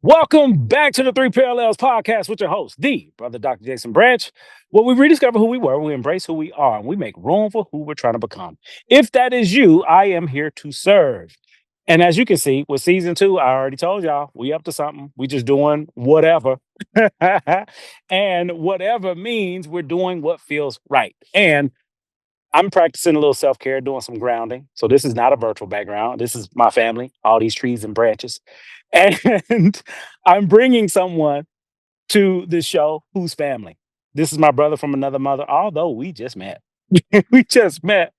Welcome back to the Three Parallels podcast with your host, the brother Dr. Jason Branch, where we rediscover who we were, we embrace who we are, and we make room for who we're trying to become. If that is you, I am here to serve. And as you can see, with season two, I already told y'all, we up to something. We just doing whatever. And whatever means we're doing what feels right. And I'm practicing a little self care, doing some grounding. So this is not a virtual background. This is my family, all these trees and branches. And I'm bringing someone to this show whose family. This is my brother from another mother, although we just met. We just met.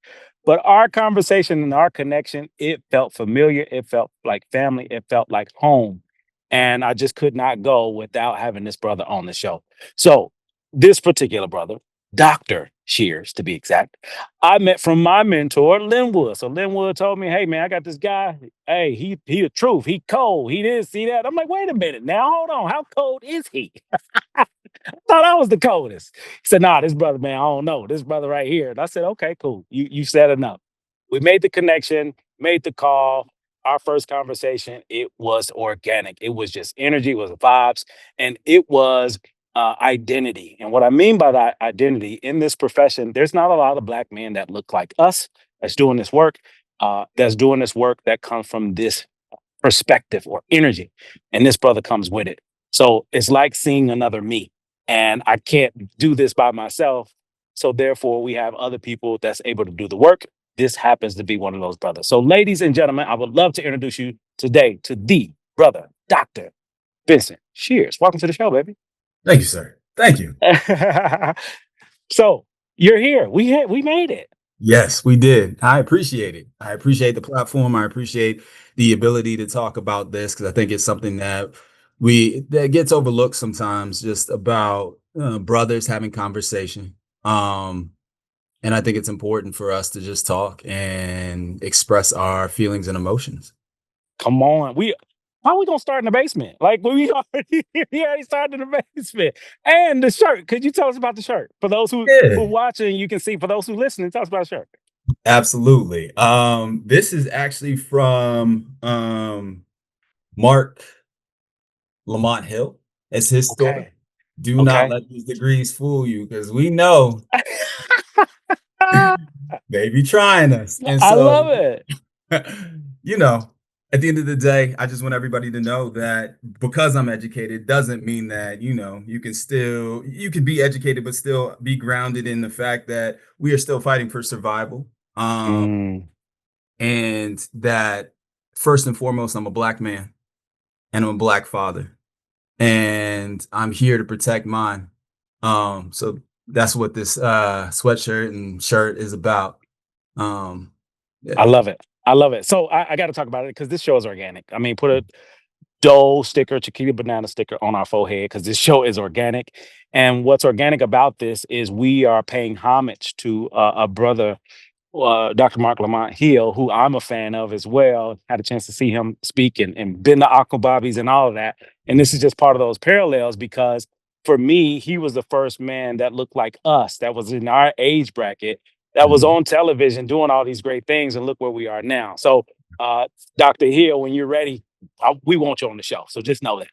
But our conversation and our connection, it felt familiar. It felt like family. It felt like home. And I just could not go without having this brother on the show. So, this particular brother, Dr. Shears to be exact, I met from my mentor, Linwood. So, Linwood told me, hey, man, I got this guy. Hey, he the truth. He cold. He didn't see that. I'm like, wait a minute now. Hold on. How cold is he? Thought I was the coldest. He said, nah, this brother, man, I don't know. This brother right here. And I said, okay, cool. You said enough. We made the connection, made the call. Our first conversation, it was organic. It was just energy, it was vibes, and it was identity. And what I mean by that identity in this profession, there's not a lot of black men that look like us that's doing this work that comes from this perspective or energy. And this brother comes with it. So it's like seeing another me. And I can't do this by myself. So therefore, we have other people that's able to do the work. This happens to be one of those brothers. So, ladies and gentlemen, I would love to introduce you today to the brother, Dr. Vincent Shears. Welcome to the show, baby. Thank you, sir. Thank you. So you're here. We made it. Yes, we did. I appreciate it. I appreciate the platform. I appreciate the ability to talk about this because I think it's something that gets overlooked sometimes, just about brothers having conversation. Um, and I think it's important for us to just talk and express our feelings and emotions. Come on. How we gonna start in the basement? Like we already started in the basement. And the shirt. Could you tell us about the shirt? For those who Yeah, watching, you can see. For those who listening, tell us about the shirt. absolutely. This is actually from Mark Lamont Hill. It's his story. Okay. Do not Okay. let these degrees fool you because we know they be trying us. And I love so, it. you know, at the end of the day, I just want everybody to know that because I'm educated doesn't mean that, you can be educated, but still be grounded in the fact that we are still fighting for survival. Um, Mm, and that first and foremost, I'm a black man and I'm a black father and I'm here to protect mine. So that's what this sweatshirt and shirt is about. Um, I yeah, love it. I love it. So I got to talk about it because this show is organic. I mean, put a Dole sticker, Chiquita banana sticker on our forehead because this show is organic. And what's organic about this is we are paying homage to a brother, Dr. Mark Lamont Hill, who I'm a fan of as well. Had a chance to see him speak and been to Aqua Bobbies and all of that. And this is just part of those parallels because for me, he was the first man that looked like us, that was in our age bracket, that was mhm. on television doing all these great things. And look where we are now. So, uh, Dr. Hill, when you're ready, we want you on the show. So just know that.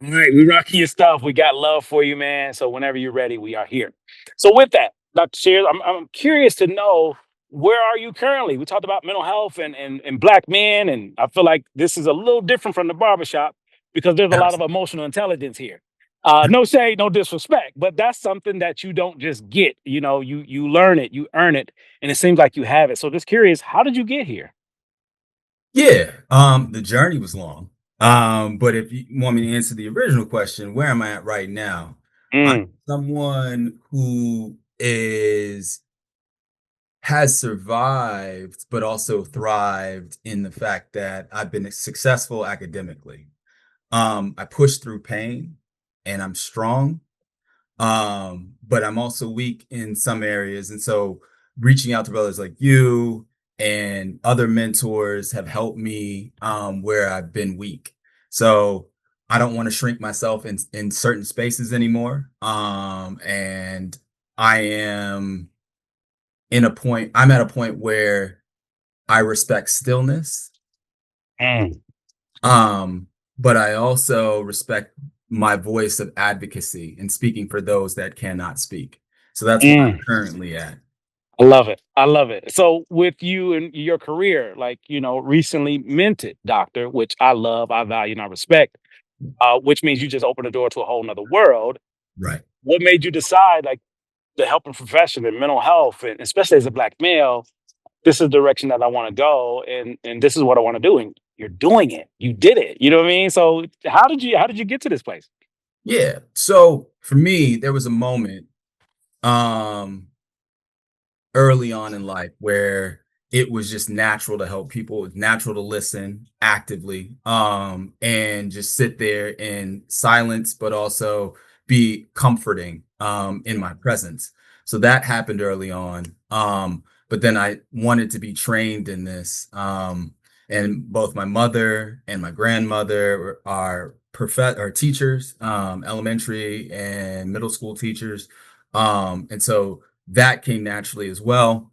All right, we rocking your stuff. We got love for you, man. So whenever you're ready, we are here. So with that, Dr. Shears, I'm curious to know where are you currently? We talked about mental health and black men, and I feel like this is a little different from the barbershop because there's a lot of Abs- emotional intelligence here. No shade, no disrespect, but that's something that you don't just get. You learn it, you earn it, and it seems like you have it. So just curious, how did you get here? Yeah, the journey was long. But if you want me to answer the original question, where am I at right now? I'm Mm, someone who is has survived, but also thrived in the fact that I've been successful academically. I push through pain and I'm strong, but I'm also weak in some areas. And so reaching out to brothers like you and other mentors have helped me where I've been weak. So I don't want to shrink myself in certain spaces anymore. And I am I'm at a point where I respect stillness. mm, Um, but I also respect my voice of advocacy and speaking for those that cannot speak. So that's where I'm Mm, currently at. I love it. I love it. So with you and your career, like, recently minted doctor, which I love, I value, and I respect, which means you just opened the door to a whole nother world. Right. What made you decide, like, the helping profession and mental health, and especially as a black male, this is the direction that I want to go, and this is what I want to do. And you're doing it. You did it. You know what I mean? So how did you get to this place? Yeah. So for me, there was a moment um early on in life where it was just natural to help people. It was natural to listen actively, and just sit there in silence, but also be comforting in my presence. So that happened early on. But then I wanted to be trained in this. And both my mother and my grandmother are are teachers, elementary and middle school teachers. And so that came naturally as well.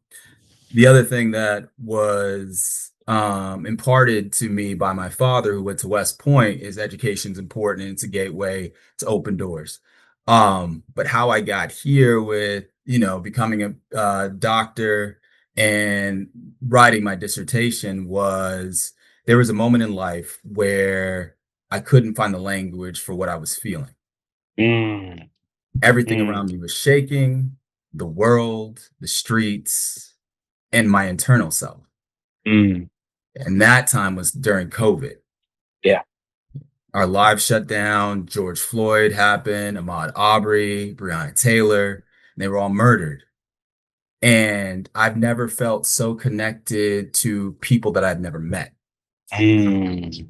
The other thing that was imparted to me by my father, who went to West Point, is education's important and it's a gateway to open doors. But how I got here with, becoming a doctor and writing my dissertation was there was a moment in life where I couldn't find the language for what I was feeling. Mm, Everything mm, around me was shaking, the world, the streets, and my internal self. mm. And that time was during COVID. Yeah. Our lives shut down. George Floyd happened, Ahmaud Arbery, Breonna Taylor, and they were all murdered. And I've never felt so connected to people that I've never met. Mm,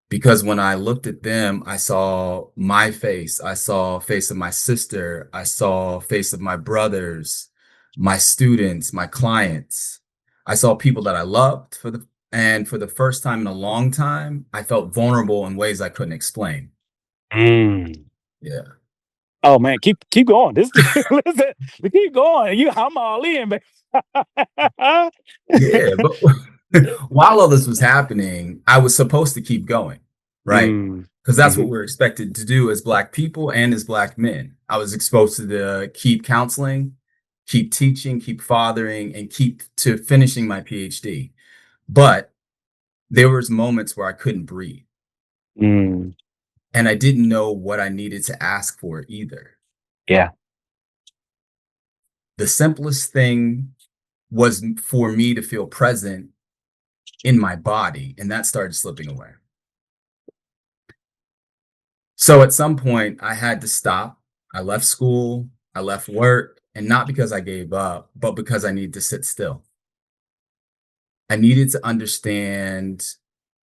Because when I looked at them, I saw my face. I saw face of my sister. I saw face of my brothers, my students, my clients. I saw people that I loved for the first time in a long time, I felt vulnerable in ways I couldn't explain. mm. Yeah. Oh man, keep going. This listen, keep going. I'm all in, baby. Yeah, but while all this was happening, I was supposed to keep going, right? Mm, Because that's what mhm, we're expected to do as Black people and as Black men. I was exposed to keep counseling, keep teaching, keep fathering, and keep to finishing my PhD. But there was moments where I couldn't breathe, mm. and I didn't know what I needed to ask for either. Yeah. The simplest thing was for me to feel present in my body, and that started slipping away. So at some point, I had to stop. I left school, I left work, and not because I gave up, but because I needed to sit still. I needed to understand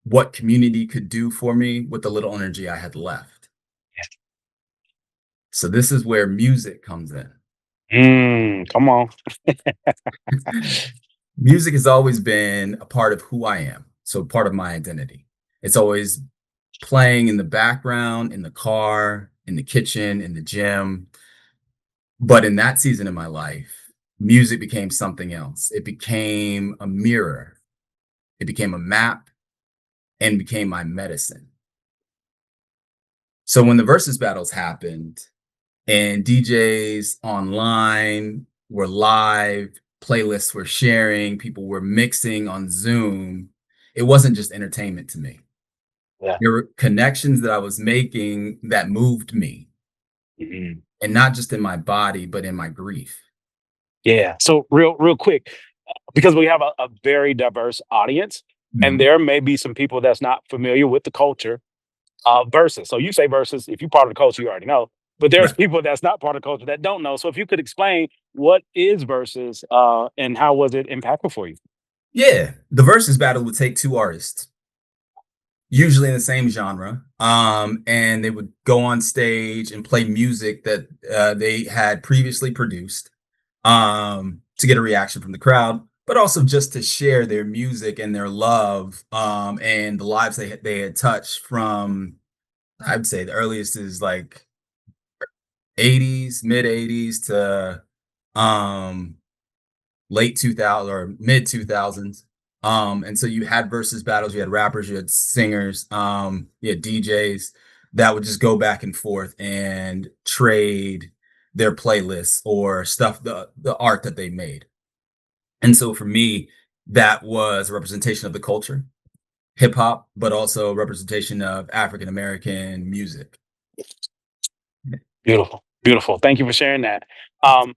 what community could do for me with the little energy I had left. So this is where music comes in. Come on. Music has always been a part of who I am, so part of my identity. It's always playing in the background, in the car, in the kitchen, in the gym. But in that season of my life, music became something else. It became a mirror, it became a map, and became my medicine. So when the versus battles happened and DJs online were live, playlists were sharing, people were mixing on Zoom, it wasn't just entertainment to me. Yeah. There were connections that I was making that moved me, Mhm. and not just in my body, but in my grief. Yeah. So real quick, because we have a very diverse audience, and Mhm. there may be some people that's not familiar with the culture. Versus. So you say versus, if you're part of the culture, you already know. But there's Right. people that's not part of the culture that don't know. So if you could explain what is versus, and how was it impactful for you? Yeah. The versus battle would take two artists, usually in the same genre, and they would go on stage and play music that they had previously produced, to get a reaction from the crowd, but also just to share their music and their love, and the lives they had touched from, I'd say the earliest is like 80s, mid 80s to um, late 2000 or mid 2000s. And so you had versus battles, you had rappers, you had singers, you had DJs that would just go back and forth and trade their playlists or stuff, the art that they made. And so for me, that was a representation of the culture, hip hop, but also representation of African American music. Beautiful, beautiful. Thank you for sharing that.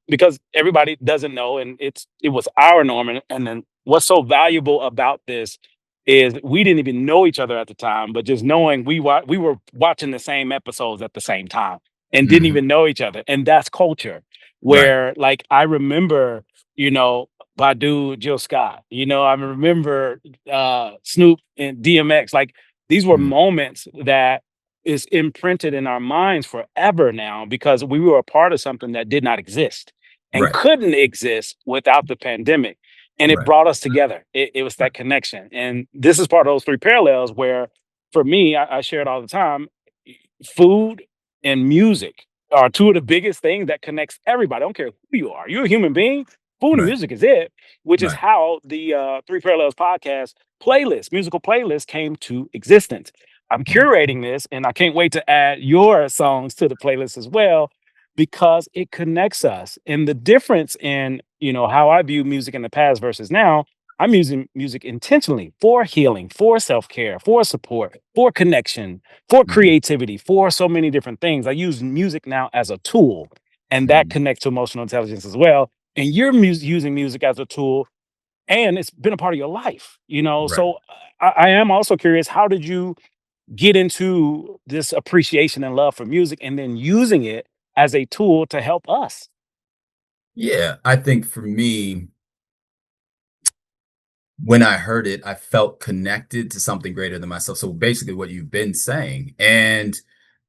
Because everybody doesn't know, and it was our norm. And then what's so valuable about this is we didn't even know each other at the time, but just knowing we were watching the same episodes at the same time and didn't Mhm. even know each other, and that's culture. Right. Where like I remember, you know, Badu, Jill Scott. I remember Snoop and DMX. Like these were Mhm. moments that is imprinted in our minds forever now because we were a part of something that did not exist and Right. couldn't exist without the pandemic. And it Right. brought us together. It was Right. that connection. And this is part of those three parallels where, for me, I share it all the time, food and music are two of the biggest things that connects everybody. I don't care who you are. You're a human being. Food and Right. music is it, which is Right. how the Three Parallels podcast musical playlist came to existence. I'm Right. curating this and I can't wait to add your songs to the playlist as well because it connects us. And the difference in, how I view music in the past versus now, I'm using music intentionally for healing, for self-care, for support, for connection, for Mhm. creativity, for so many different things. I use music now as a tool, and that Mhm. connects to emotional intelligence as well. And you're using music as a tool, and it's been a part of your life. Right. So I am also curious, how did you get into this appreciation and love for music and then using it as a tool to help us? Yeah, I think for me, when I heard it, I felt connected to something greater than myself. So basically what you've been saying. And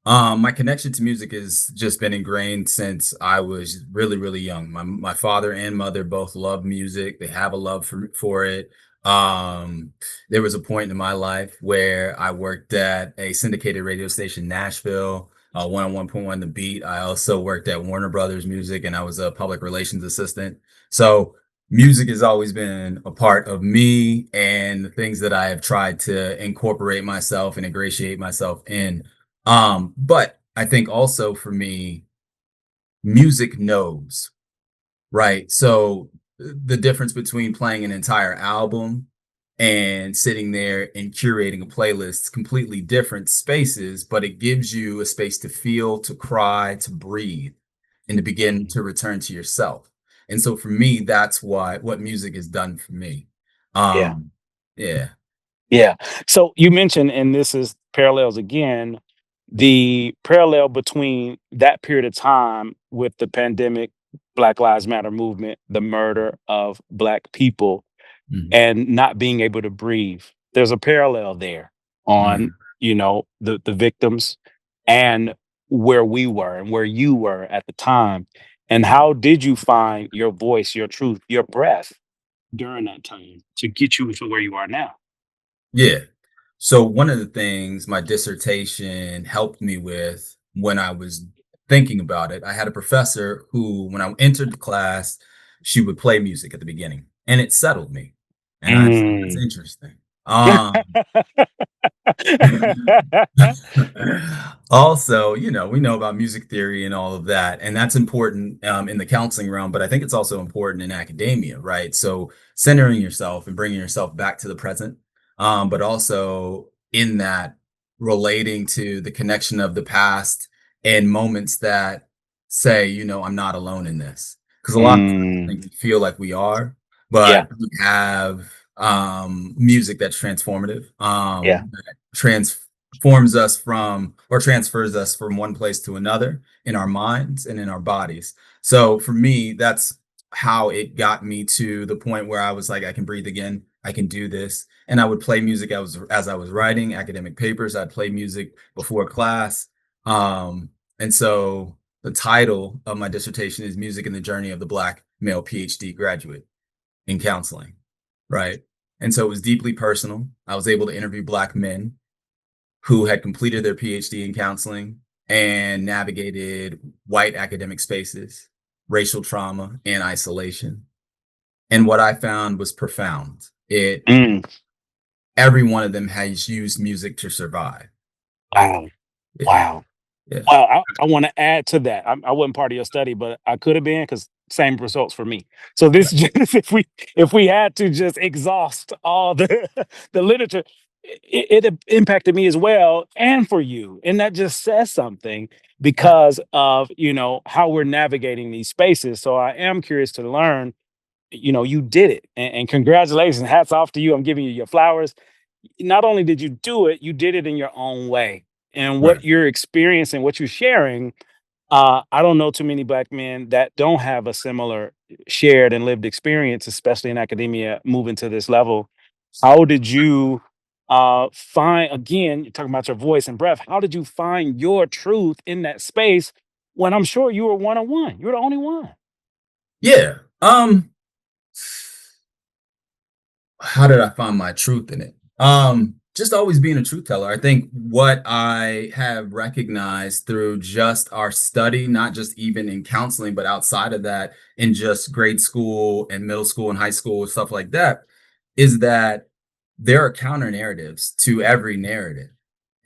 my connection to music has just been ingrained since I was really, really young. My father and mother both love music. They have a love for it. Um, there was a point in my life where I worked at a syndicated radio station, Nashville, 101.1 The Beat. I also worked at Warner Brothers Music, and I was a public relations assistant. So music has always been a part of me and the things that I have tried to incorporate myself and ingratiate myself in. But I think also for me, music knows, right? So the difference between playing an entire album and sitting there and curating a playlist, completely different spaces, but it gives you a space to feel, to cry, to breathe, and to begin Mhm. to return to yourself. And so for me, that's what music has done for me. Yeah. Um, yeah. Yeah. So you mentioned, and this is parallels again, the parallel between that period of time with the pandemic, Black Lives Matter movement, the murder of Black people, Mhm. and not being able to breathe. There's a parallel there on, Mhm. the victims and where we were and where you were at the time. And how did you find your voice, your truth, your breath during that time to get you to where you are now? Yeah. So one of the things my dissertation helped me with when I was thinking about it, I had a professor who, when I entered the class, she would play music at the beginning, and it settled me. And I said, "That's Mm. interesting." Also, we know about music theory and all of that, and that's important in the counseling realm, but I think it's also important in academia, right? So centering yourself and bringing yourself back to the present, but also in that relating to the connection of the past and moments that say, I'm not alone in this. Because a lot of times I Mm. think we feel like we are, Yeah, but we have music that's transformative, yeah. that transforms us from or transfers us from one place to another in our minds and in our bodies. So for me, that's how it got me to the point where I was like, I can breathe again. I can do this. And I would play music as I was writing academic papers. I'd play music before class. Um, and so the title of my dissertation is Music and the Journey of the Black Male PhD Graduate in Counseling. Right. And so it was deeply personal. I was able to interview Black men who had completed their PhD in counseling and navigated white academic spaces, racial trauma, and isolation. And what I found was profound. It Mm, every one of them has used music to survive. wow. Yeah, Wow. yeah, Well, I want to add to that. I wasn't part of your study, but I could have been because same results for me. So this right, just if we had to just exhaust all the the literature, it impacted me as well, and for you, and that just says something right. because of how we're navigating these spaces. So I am curious to learn. You did it, and congratulations, hats off to you. I'm giving you your flowers. Not only did you do it, you did it in your own way. And Right. what you're experiencing, what you're sharing, I don't know too many Black men that don't have a similar shared and lived experience, especially in academia, moving to this level. How did you find, again, you're talking about your voice and breath, how did you find your truth in that space when I'm sure you were one on one? You're the only one. Yeah. How did I find my truth in it? Just always being a truth teller. I think what I have recognized through just our study, not just even in counseling, but outside of that, in just grade school and middle school and high school and stuff like that, is that there are counter narratives to every narrative.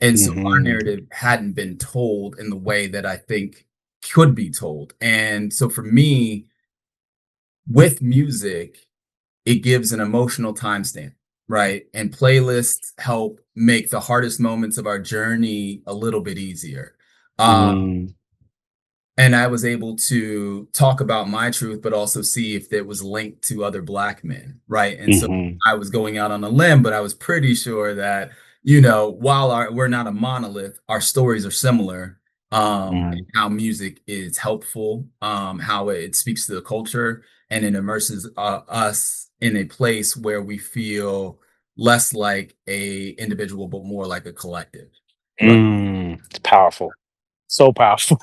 And so our Hmm. narrative hadn't been told in the way that I think could be told. And so for me, with music, it gives an emotional timestamp, right? And playlists help make the hardest moments of our journey a little bit easier. Um, Mm, and I was able to talk about my truth, but also see if it was linked to other Black men, right? And so hmm. I was going out on a limb, but I was pretty sure that, while we're not a monolith, our stories are similar. And Mm, how music is helpful, how it speaks to the culture, and it immerses us in a place where we feel less like a individual, but more like a collective, right? it's powerful. So powerful.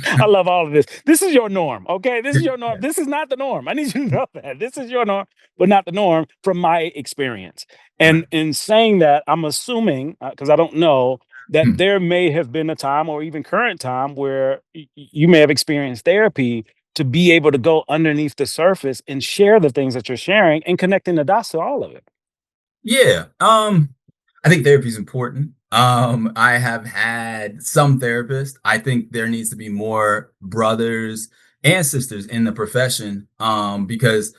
I love all of this. This is your norm, okay? This is your norm. Yeah, This is not the norm. I need you to know that. This is your norm, but not the norm from my experience. right. And in saying that, I'm assuming, because I don't know, that Hmm. there may have been a time or even current time where you may have experienced therapy to be able to go underneath the surface and share the things that you're sharing and connecting the dots to all of it. Yeah, I think therapy is important. I have had some therapists. I think there needs to be more brothers and sisters in the profession, because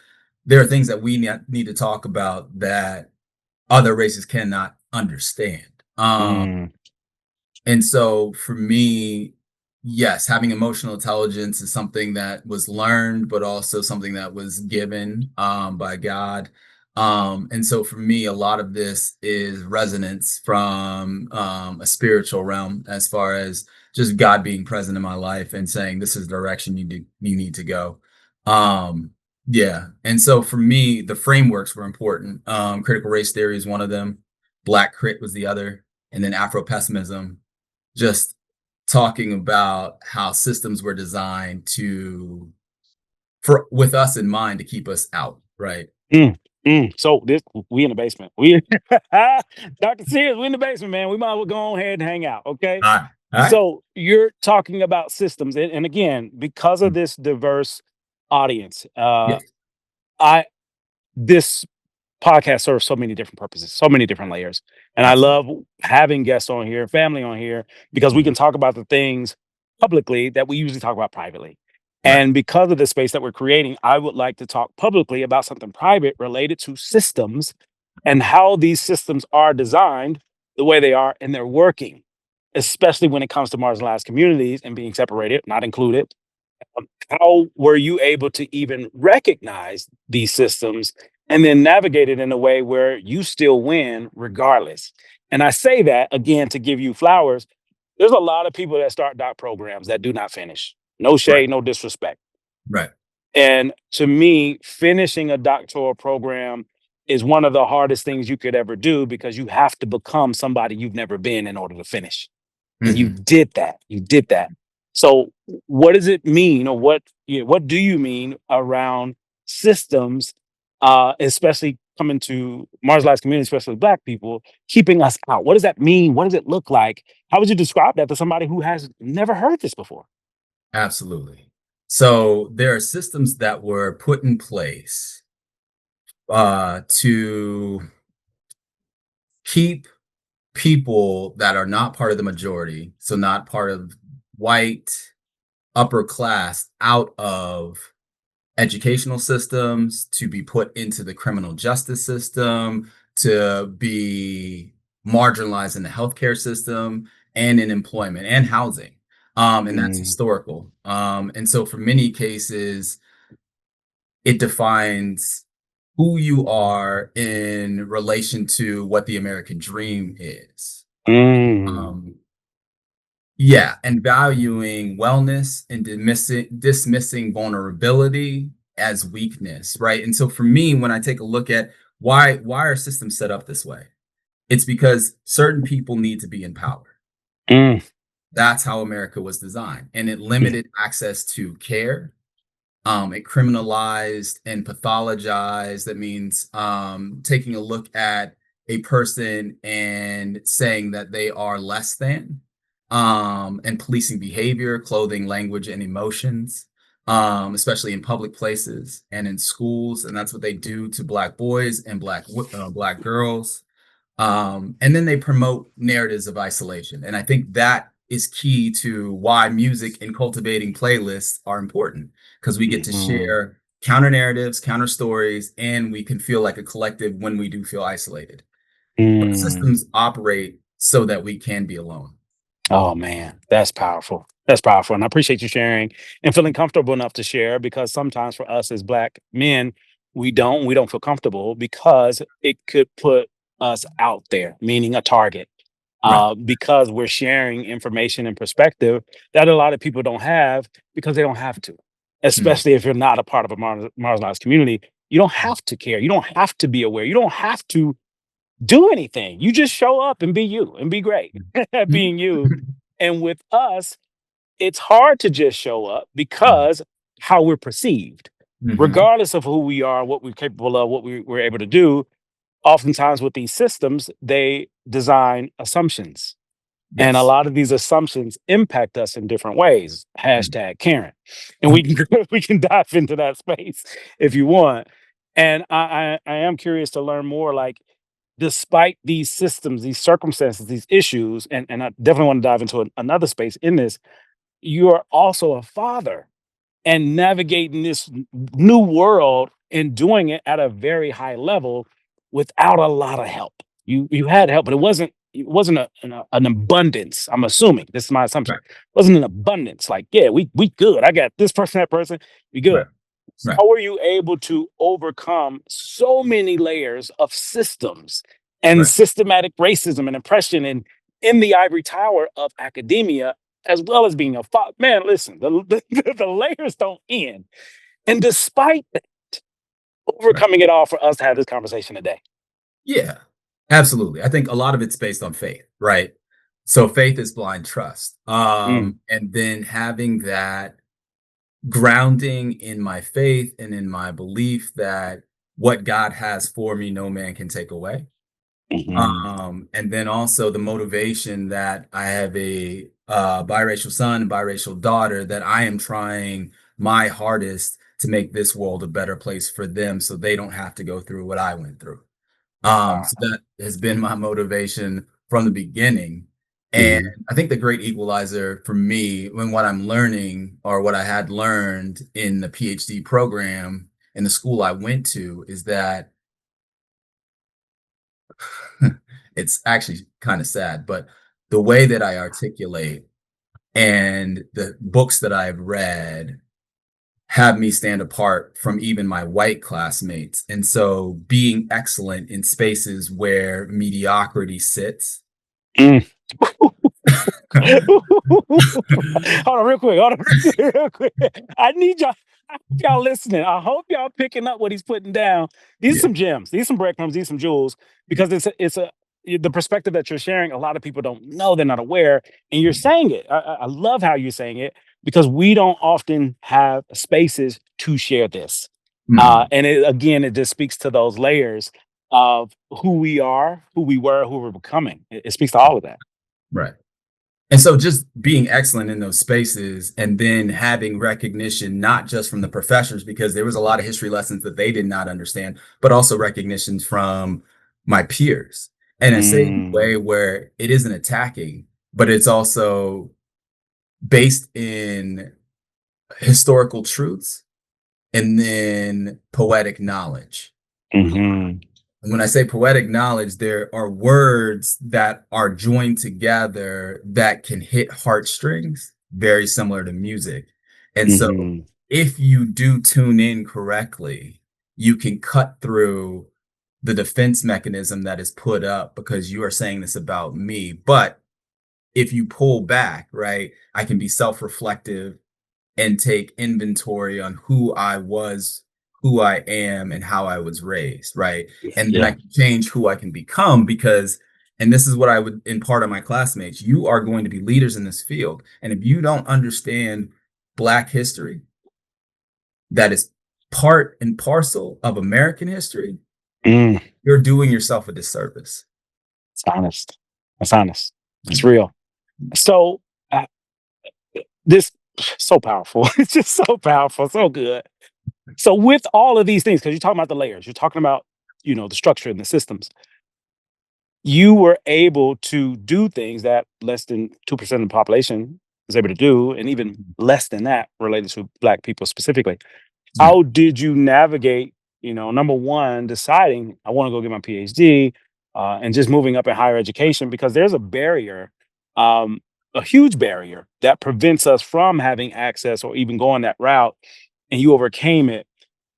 there are things that we need to talk about that other races cannot understand. Mm, And so for me, yes, having emotional intelligence is something that was learned, but also something that was given by God. And so for me, a lot of this is resonance from a spiritual realm, as far as just God being present in my life and saying, this is the direction you need to go. Um, yeah. And so for me, the frameworks were important. Critical race theory is one of them. Black crit was the other, and then Afro pessimism, just talking about how systems were designed to for with us in mind to keep us out, right? mm, So this we in the basement. We Dr. Sears, we in the basement, man. We might as well go on ahead and hang out. Okay. Alright, alright. So you're talking about systems. And again, because of Mm, this diverse audience, yes, I this podcast serves so many different purposes, so many different layers. And I absolutely. love having guests on here, family on here, because we Mhm, can talk about the things publicly that we usually talk about privately. right. And because of the space that we're creating, I would like to talk publicly about something private related to systems and how these systems are designed the way they are and they're working, especially when it comes to marginalized communities and being separated, not included. How were you able to even recognize these systems and then navigate it in a way where you still win regardless? And I say that again to give you flowers. There's a lot of people that start doc programs that do not finish. No Right, shade, no disrespect. right. And to me, finishing a doctoral program is one of the hardest things you could ever do because you have to become somebody you've never been in order to finish. And you Mhm. did that. You did that. So what does it mean or what do you mean around systems, especially coming to marginalized communities, especially Black people, keeping us out? What does that mean? What does it look like? How would you describe that to somebody who has never heard this before? Absolutely. So, there are systems that were put in place to keep people that are not part of the majority, so not part of white upper class, out of educational systems, to be put into the criminal justice system, to be marginalized in the healthcare system and in employment and housing. And that's Mm, historical. And so for many cases, it defines who you are in relation to what the American dream is. mm, Um, yeah, and valuing wellness and dismissing vulnerability as weakness, right? And so for me, when I take a look at why are systems set up this way, it's because certain people need to be in power. mm, That's how America was designed, and it limited access to care. It criminalized and pathologized. That means taking a look at a person and saying that they are less than, and policing behavior, clothing, language, and emotions, especially in public places and in schools. And that's what they do to Black boys and Black girls. And then they promote narratives of isolation. And I think that is key to why music and cultivating playlists are important, because we get to mhm, share counter narratives, counter stories, and we can feel like a collective when we do feel isolated. But mm. systems operate so that we can be alone. Oh man, that's powerful. That's powerful. And I appreciate you sharing and feeling comfortable enough to share because sometimes for us as black men, we don't feel comfortable because it could put us out there, meaning a target. Right. Because we're sharing information and perspective that a lot of people don't have because they don't have to, Mm, especially if you're not a part of a marginalized community. You don't have to care. You don't have to be aware. You don't have to do anything. You just show up and be you and be great mm, at mm, being you. And with us, it's hard to just show up because how we're perceived, mhm. regardless of who we are, what we're capable of, what we're able to do. Oftentimes, with these systems, they design assumptions. And a Yes. lot of these assumptions impact us in different ways. Mm, Hashtag Karen. And we can we can dive into that space if you want. And I am curious to learn more. Like, despite these systems, these circumstances, these issues, and I definitely want to dive into another space in this. You are also a father and navigating this new world and doing it at a very high level without a lot of help. You had help, but it wasn't an abundance. I'm assuming this is my assumption. right. It wasn't an abundance. Like, yeah, we good. I got this person, that person. We good. Right. Right. How were you able to overcome so many layers of systems and Right. systematic racism and oppression and in the ivory tower of academia, as well as being a man? Listen, the layers don't end. And despite that, Right. overcoming it all for us to have this conversation today. Yeah, absolutely. I think a lot of it's based on faith, right? So faith is blind trust. Mm, And then having that grounding in my faith and in my belief that what God has for me, no man can take away. mhm, And then also the motivation that I have a biracial son and biracial daughter, that I am trying my hardest to make this world a better place for them so they don't have to go through what I went through. So powerful. that has been my motivation from the beginning. And Mhm, I think the great equalizer for me, when what I'm learning or what I had learned in the PhD program in the school I went to, is that it's actually kind of sad, but the way that I articulate and the books that I've read have me stand apart from even my white classmates. And so being excellent in spaces where mediocrity sits. mm. Hold on, real quick. Hold on, real quick. I need y'all. I hope y'all listening. I hope y'all picking up what he's putting down. These are Yeah. some gems. These are some breadcrumbs. These are some jewels. Because the perspective that you're sharing. A lot of people don't know. They're not aware, and you're saying it. I love how you're saying it because we don't often have spaces to share this. Mhm. And again, it just speaks to those layers of who we are, who we were, who we're becoming. It speaks to all of that. Right. And so just being excellent in those spaces and then having recognition, not just from the professors, because there was a lot of history lessons that they did not understand, but also recognitions from my peers in a safe Mm, way where it isn't attacking, but it's also based in historical truths and then poetic knowledge. mhm, And when I say poetic knowledge, there are words that are joined together that can hit heartstrings, very similar to music. And so mhm. if you do tune in correctly, you can cut through the defense mechanism that is put up because you are saying this about me. But if you pull back, right, I can be self reflective and take inventory on who I was, who I am, and how I was raised, right? And then I Yeah. can change who I can become because, and this is what I would impart on my classmates, you are going to be leaders in this field. And if you don't understand Black history, that is part and parcel of American history, Mm, you're doing yourself a disservice. it's honest. That's honest. It's Mhm. real. So, uh, this so powerful. It's just so powerful, so good. So, with all of these things, because you're talking about the layers, you're talking about, the structure and the systems, you were able to do things that less than 2% of the population is able to do, and even less than that related to Black people specifically. Right. How did you navigate, number one, deciding I want to go get my PhD, and just moving up in higher education? Because there's a barrier, um, a huge barrier that prevents us from having access or even going that route, and you overcame it.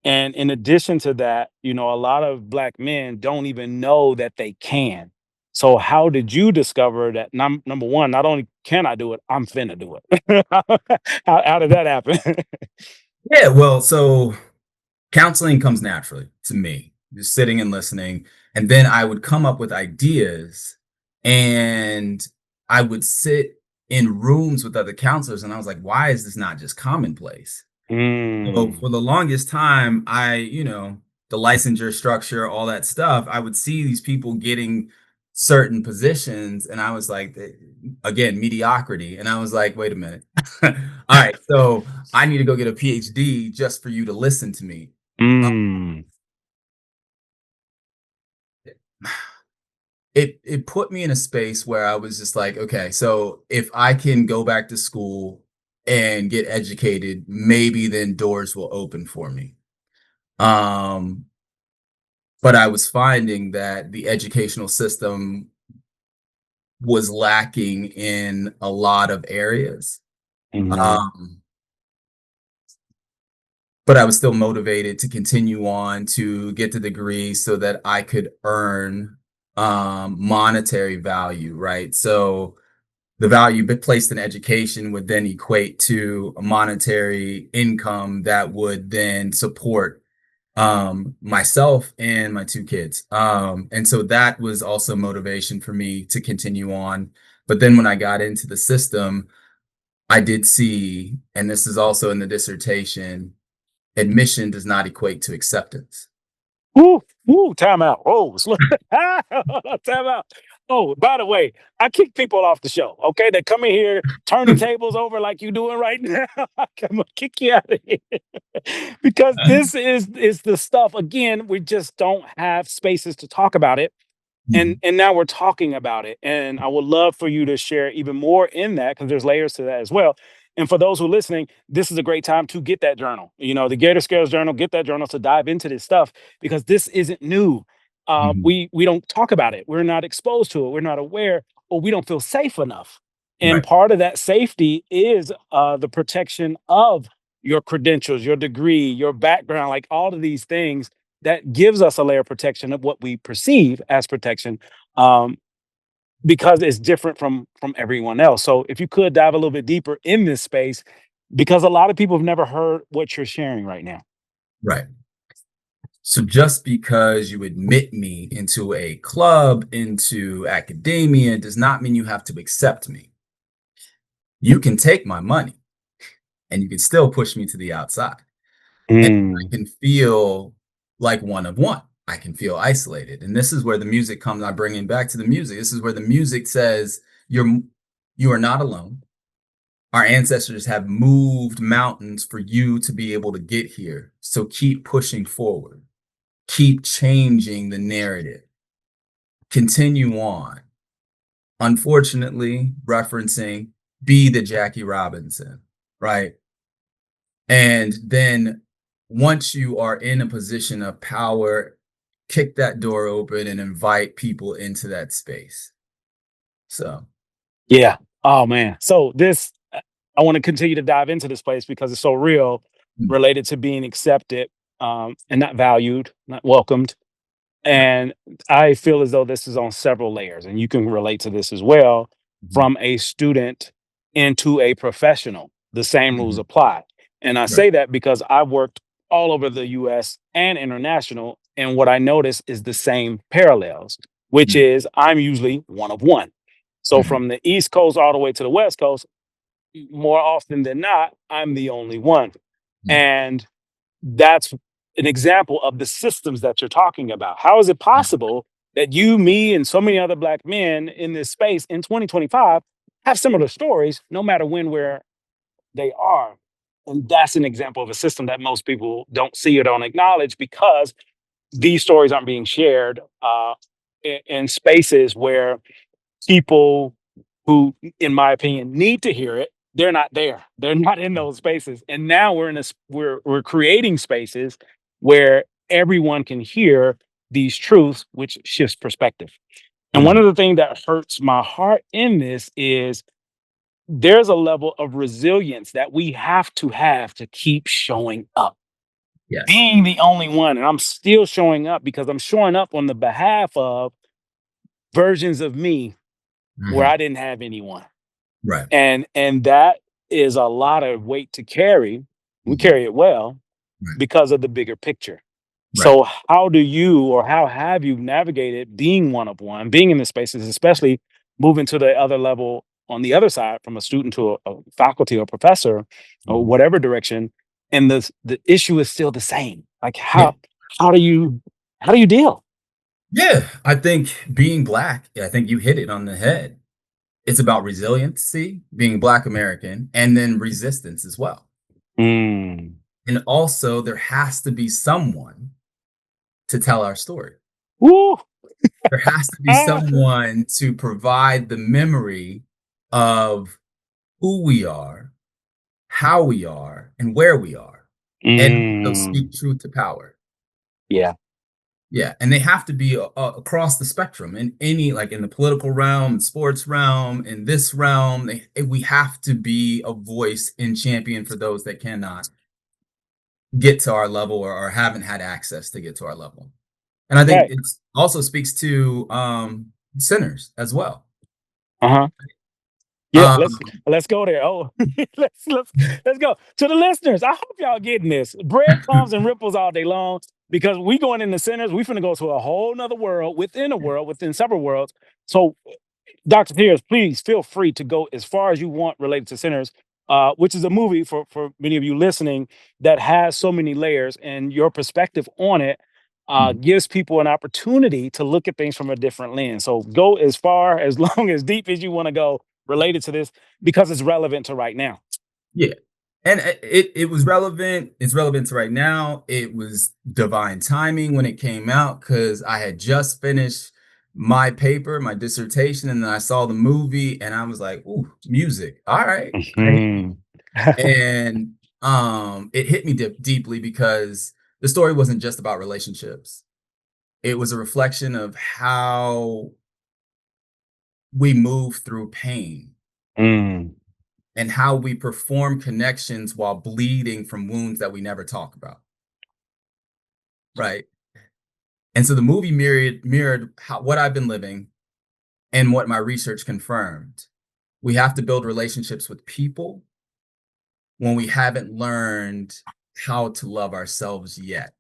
And in addition to that, a lot of Black men don't even know that they can. So how did you discover that number one, not only can I do it, I'm finna do it? How did that happen? Yeah. Well, so counseling comes naturally to me, just sitting and listening. And then I would come up with ideas and I would sit in rooms with other counselors. And I was like, why is this not just commonplace? So Mm. for the longest time, the licensure structure, all that stuff, I would see these people getting certain positions. And I was like, again, mediocrity. And I was like, wait a minute. All right. So I need to go get a PhD just for you to listen to me. Mm. It put me in a space where I was just like, okay, so if I can go back to school and get educated, maybe then doors will open for me. Um, but I was finding that the educational system was lacking in a lot of areas. Mhm. Um, but I was still motivated to continue on to get the degree so that I could earn monetary value, right? So the value placed in education would then equate to a monetary income that would then support myself and my two kids. And so that was also motivation for me to continue on. But then when I got into the system, I did see, and this is also in the dissertation, admission does not equate to acceptance. Woo, woo, time out. Oh, slow time out. Oh, by the way, I kick people off the show, okay? They come in here turning tables over like you doing right now. I'm gonna kick you out of here because this is the stuff. Again, we just don't have spaces to talk about it, and Mhm. now we're talking about it, and I would love for you to share even more in that because there's layers to that as well. And for those who are listening, this is a great time to get that journal, the Gator Scales journal. Get that journal to dive into this stuff because this isn't new. Mhm. We don't talk about it, we're not exposed to it, we're not aware, or we don't feel safe enough. And Right, part of that safety is the protection of your credentials, your degree, your background, like all of these things that gives us a layer of protection of what we perceive as protection, um, because it's different from everyone else. So if you could dive a little bit deeper in this space, because a lot of people have never heard what you're sharing right now. right. So just because you admit me into a club, into academia, does not mean you have to accept me. You can take my money and you can still push me to the outside. And I Mm, can feel like one of one. I can feel isolated. And this is where the music comes. I bring it back to the music. This is where the music says, you're You are not alone. Our ancestors have moved mountains for you to be able to get here. So keep pushing forward, keep changing the narrative, continue on. Unfortunately, referencing be the Jackie Robinson, right? And then once you are in a position of power, kick that door open and invite people into that space. So, Yeah. Oh man. So this, I want to continue to dive into this place because it's so real, mm, related to being accepted, and not valued, not welcomed. right. And I feel as though this is on several layers, and you can relate to this as well. Mhm, From a student into a professional, the same rules mhm, apply. And I right. say that because I've worked all over the US and international. And what I notice is the same parallels, which Mm, is I'm usually one of one. So mhm, from the East Coast all the way to the West Coast, more often than not, I'm the only one. mm, And that's an example of the systems that you're talking about. How is it right. possible that you, me, and so many other Black men in this space in 2025 have similar stories, no matter when, where they are? And that's an example of a system that most people don't see or don't acknowledge because these stories aren't being shared in spaces where people who, in my opinion, need to hear it, they're not there. They're not in those spaces. And now we're in we're creating spaces where everyone can hear these truths, which shifts perspective. And one Mhm, of the things that hurts my heart in this is there's a level of resilience that we have to keep showing up. yes. Being the only one, and I'm still showing up because I'm showing up on the behalf of versions of me where Mhm, I didn't have anyone. right. And that is a lot of weight to carry. We Mhm, carry it well right. because of the bigger picture. Right. So how do you, or how have you navigated being one of one, being in the spaces, especially moving to the other level on the other side from a student to a faculty or professor or Mhm. whatever direction, and the issue is still the same. Like Yeah. how do you how do you deal? Yeah. I think being Black, I think you hit it on the head. It's about resiliency, being Black American, and then resistance as well. Mm. And also, there has to be someone to tell our story. Woo! There has to be Ah. someone to provide the memory of who we are, how we are, and where we are, and also Mm. speak truth to power. Yeah. Yeah, and they have to be across the spectrum in any, like in the political realm, sports realm, in this realm. We have to be a voice and champion for those that cannot get to our level or haven't had access to get to our level. And I think Right. it also speaks to sinners as well. Uh-huh. Yeah, Um, let's go there. Oh, let's go to the listeners. I hope y'all getting this. Breadcrumbs and ripples all day long because we going in the centers. We finna go to a whole nother world, within several worlds. So Dr. Tears, please feel free to go as far as you want related to Sinners, which is a movie for many of you listening that has so many layers, and your perspective on it gives people an opportunity to look at things from a different lens. So go as far, as long, as deep as you want to go related to this because it's relevant to right now. yeah. And it was relevant. It's relevant to right now. It was divine timing when it came out because I had just finished my paper, my dissertation, and then I saw the movie, and I was like, "Ooh, music! All right." Mhm. And it hit me deeply because the story wasn't just about relationships. It was a reflection of how we move through pain Mm. and how we perform connections while bleeding from wounds that we never talk about. Right. And so the movie mirrored what I've been living and what my research confirmed. We have to build relationships with people when we haven't learned how to love ourselves yet.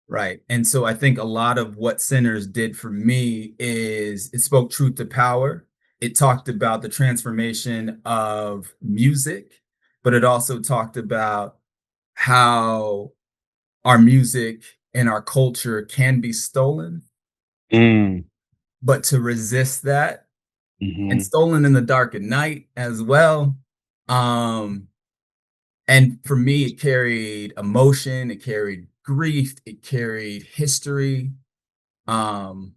Right. And so I think a lot of what Sinners did for me is it spoke truth to power. It talked about the transformation of music, but it also talked about how our music and our culture can be stolen, Mm. but to resist that and Mhm. stolen in the dark at night as well. Um, and for me, it carried emotion, it carried grief, it carried history. Um,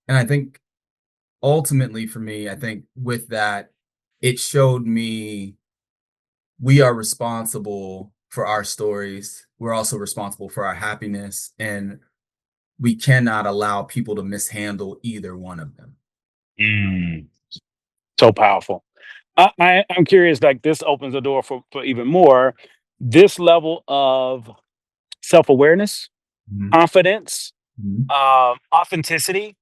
and I think ultimately for me, I think with that, it showed me we are responsible for our stories. We're also responsible for our happiness, and we cannot allow people to mishandle either one of them. Mm. So powerful. I'm curious, like this opens the door for even more. This level of self-awareness, Mhm, confidence, mhm, authenticity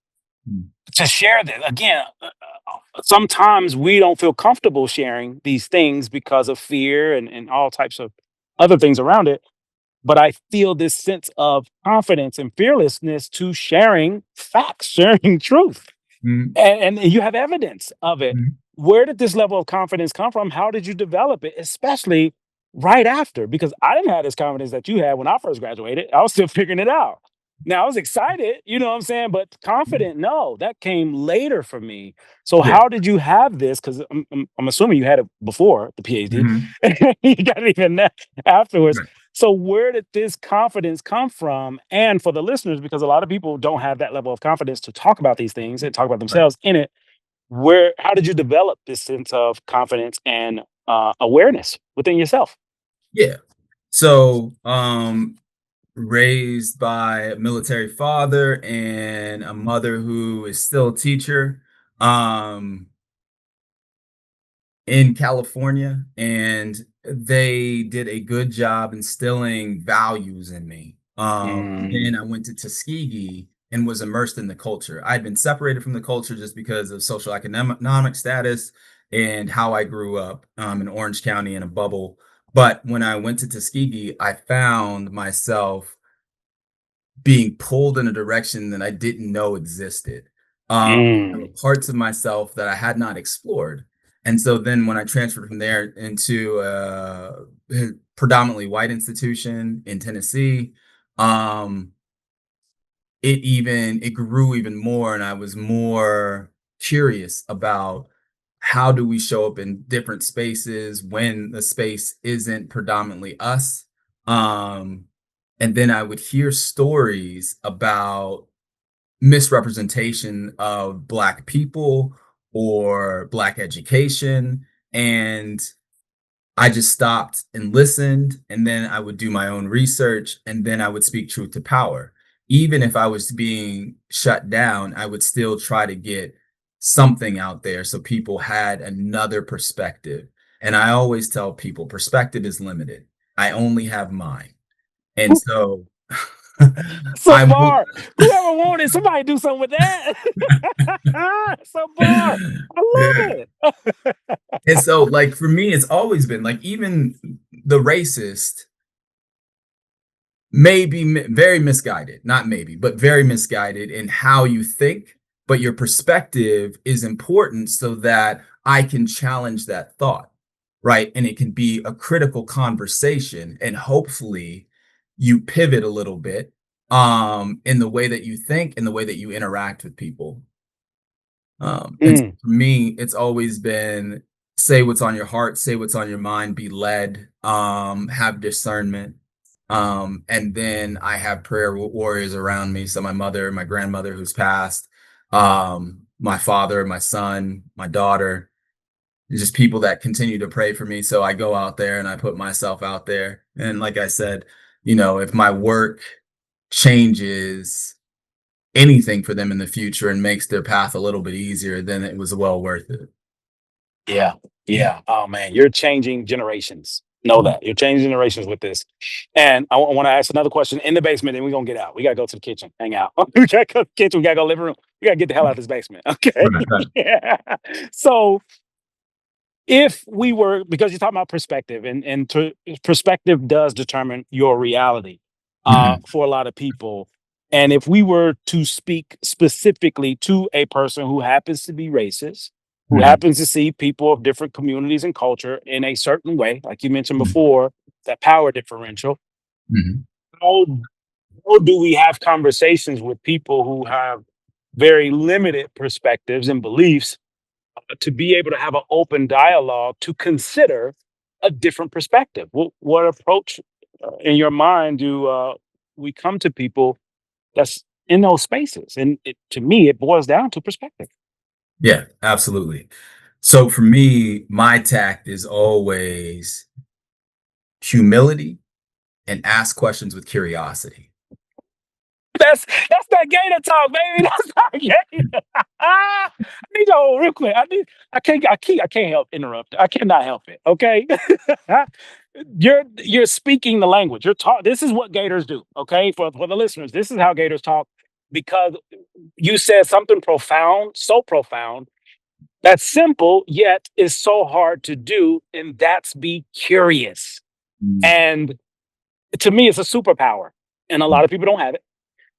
mhm, to share this. Again, sometimes we don't feel comfortable sharing these things because of fear and all types of other things around it. But I feel this sense of confidence and fearlessness to sharing facts, sharing truth. mhm, And you have evidence of it. mhm. Where did this level of confidence come from? How did you develop it, especially right after? Because I didn't have this confidence that you had when I first graduated. I was still figuring it out. Now I was excited, you know what I'm saying? But confident, no, that came later for me. So Yeah. how did you have this? Because I'm assuming you had it before the PhD. Mhm. You got it even afterwards. Right, So where did this confidence come from? And for the listeners, because a lot of people don't have that level of confidence to talk about these things and talk about right. themselves in it, where how did you develop this sense of confidence and awareness within yourself? Yeah. So, raised by a military father and a mother who is still a teacher. Um, in California, and they did a good job instilling values in me. Mm, Then I went to Tuskegee and was immersed in the culture. I'd been separated from the culture just because of social economic status and how I grew up in Orange County in a bubble. But when I went to Tuskegee, I found myself being pulled in a direction that I didn't know existed. There were mm, parts of myself that I had not explored. And so then when I transferred from there into a predominantly white institution in Tennessee, um, it grew even more, and I was more curious about how do we show up in different spaces when the space isn't predominantly us. Um, and then I would hear stories about misrepresentation of Black people or Black education. And I just stopped and listened, and then I would do my own research, and then I would speak truth to power. Even if I was being shut down, I would still try to get something out there so people had another perspective. And I always tell people perspective is limited. I only have mine. And so so I'm bar. Whoever wanted somebody do something with that. So bar. I yeah. love it. And so, like, for me, it's always been like, even the racist may be very misguided, not maybe, but very misguided in how you think, but your perspective is important so that I can challenge that thought, right? And it can be a critical conversation, and hopefully you pivot a little bit in the way that you think and the way that you interact with people. And so Mm, for me, it's always been say what's on your heart, say what's on your mind, be led, have discernment. And then I have prayer warriors around me. So my mother, my grandmother who's passed, my father, my son, my daughter, and just people that continue to pray for me. So I go out there and I put myself out there. And like I said, if my work changes anything for them in the future and makes their path a little bit easier, then it was well worth it. yeah. Yeah. Oh man, you're changing generations. Know Mm. that. You're changing generations with this. And I want to ask another question in the basement, and we're gonna get out. We gotta go to the kitchen, hang out. We gotta go to the kitchen, we gotta go living room. We gotta get the hell out of this basement. Okay. Right, right. Yeah. So if we were, because you're talking about perspective, perspective does determine your reality Mhm, for a lot of people. And if we were to speak specifically to a person who happens to be racist, who mhm, happens to see people of different communities and culture in a certain way, like you mentioned mhm, before, that power differential, mhm, how, how do we have conversations with people who have very limited perspectives and beliefs, to be able to have an open dialogue to consider a different perspective. What approach in your mind do we come to people that's in those spaces? And to me, it boils down to perspective. Yeah, absolutely. So for me, my tact is always humility and ask questions with curiosity. That's that gator talk, baby. That's that gator. I need to hold real quick. I can't help interrupt. I cannot help it. Okay. You're speaking the language. You're talk This is what gators do. Okay. For the listeners, this is how gators talk, because you said something profound, so profound, that's simple, yet is so hard to do, and that's be curious. Mm, And to me, it's a superpower. And a lot mm, of people don't have it,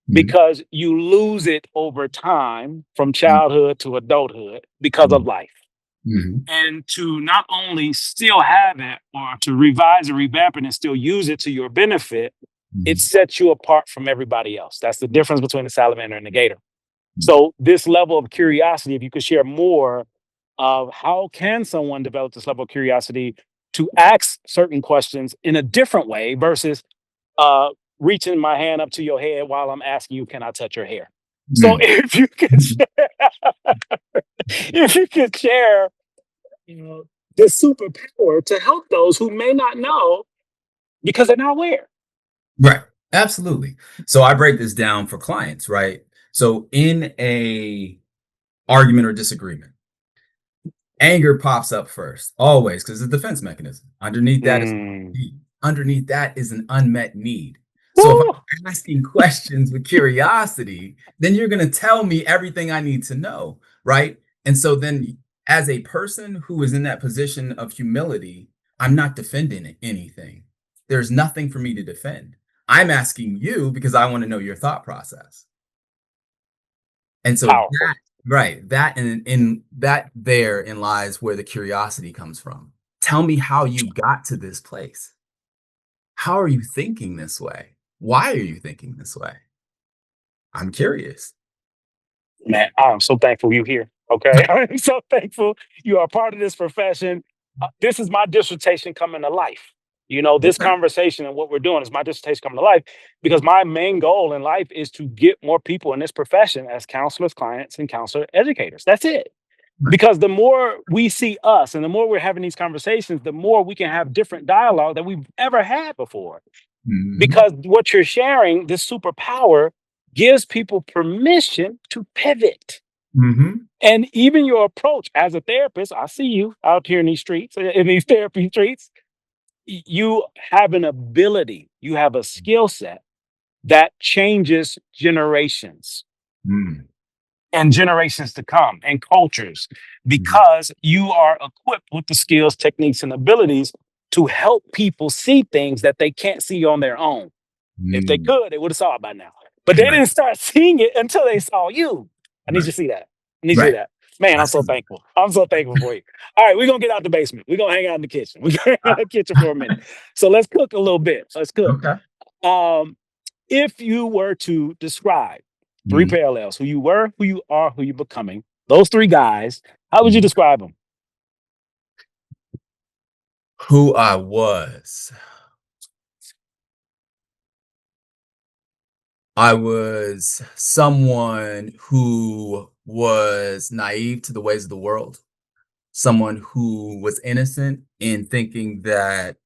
mm, because you lose it over time from mm, childhood to adulthood because of mm, life. mhm, And to not only still have it, or to revise and revamp it and still use it to your benefit, it mhm, sets you apart from everybody else. That's the difference between the salamander and the gator. mm. So this level of curiosity, if you could share more of how can someone develop this level of curiosity to ask certain questions in a different way versus uh, reaching my hand up to your head while I'm asking you, can I touch your hair? So Mm. if you could share, if you could share, you know, this superpower to help those who may not know because they're not aware. Right. Absolutely. So I break this down for clients, right? So in a argument or disagreement, anger pops up first, always, because it's a defense mechanism. Mm. Underneath that is an unmet need. So if Woo! I'm asking questions with curiosity, then you're going to tell me everything I need to know, right? And so then, as a person who is in that position of humility, I'm not defending anything. There's nothing for me to defend. I'm asking you because I want to know your thought process. And so Powerful. that right, that in that therein lies where the curiosity comes from. Tell me how you got to this place. How are you thinking this way? Why are you thinking this way? I'm curious. Man, I'm so thankful you here. Okay. I'm so thankful you are part of this profession. This is my dissertation coming to life. This Okay. conversation and what we're doing is my dissertation coming to life, because my main goal in life is to get more people in this profession as counselors, clients, and counselor educators. That's it. Right. Because the more we see us and the more we're having these conversations, the more we can have different dialogue that we've ever had before. Mhm. Because what you're sharing, this superpower, gives people permission to pivot. Mhm. And even your approach as a therapist, I see you out here in these streets, in these therapy streets, you have an ability, you have a skill set that changes generations Mm. and generations to come and cultures, Mhm. because you are equipped with the skills, techniques, and abilities to help people see things that they can't see on their own. If they Mm. could, they would have saw it by now. But they Right. didn't start seeing it until they saw you. I need you to Right. see that. I need you to see Right. that. Man, I I'm so see. thankful. I'm so thankful for you. All right, we're gonna get out the basement. We're gonna hang out in the kitchen. We're gonna hang out in the kitchen for a minute. So let's cook a little bit. Let's cook. Okay. Um, if you were to describe three Mhm. parallels, who you were, who you are, who you're becoming, those three guys, how would you Mhm. describe them? Who I was. I was someone who was naive to the ways of the world, someone who was innocent in thinking that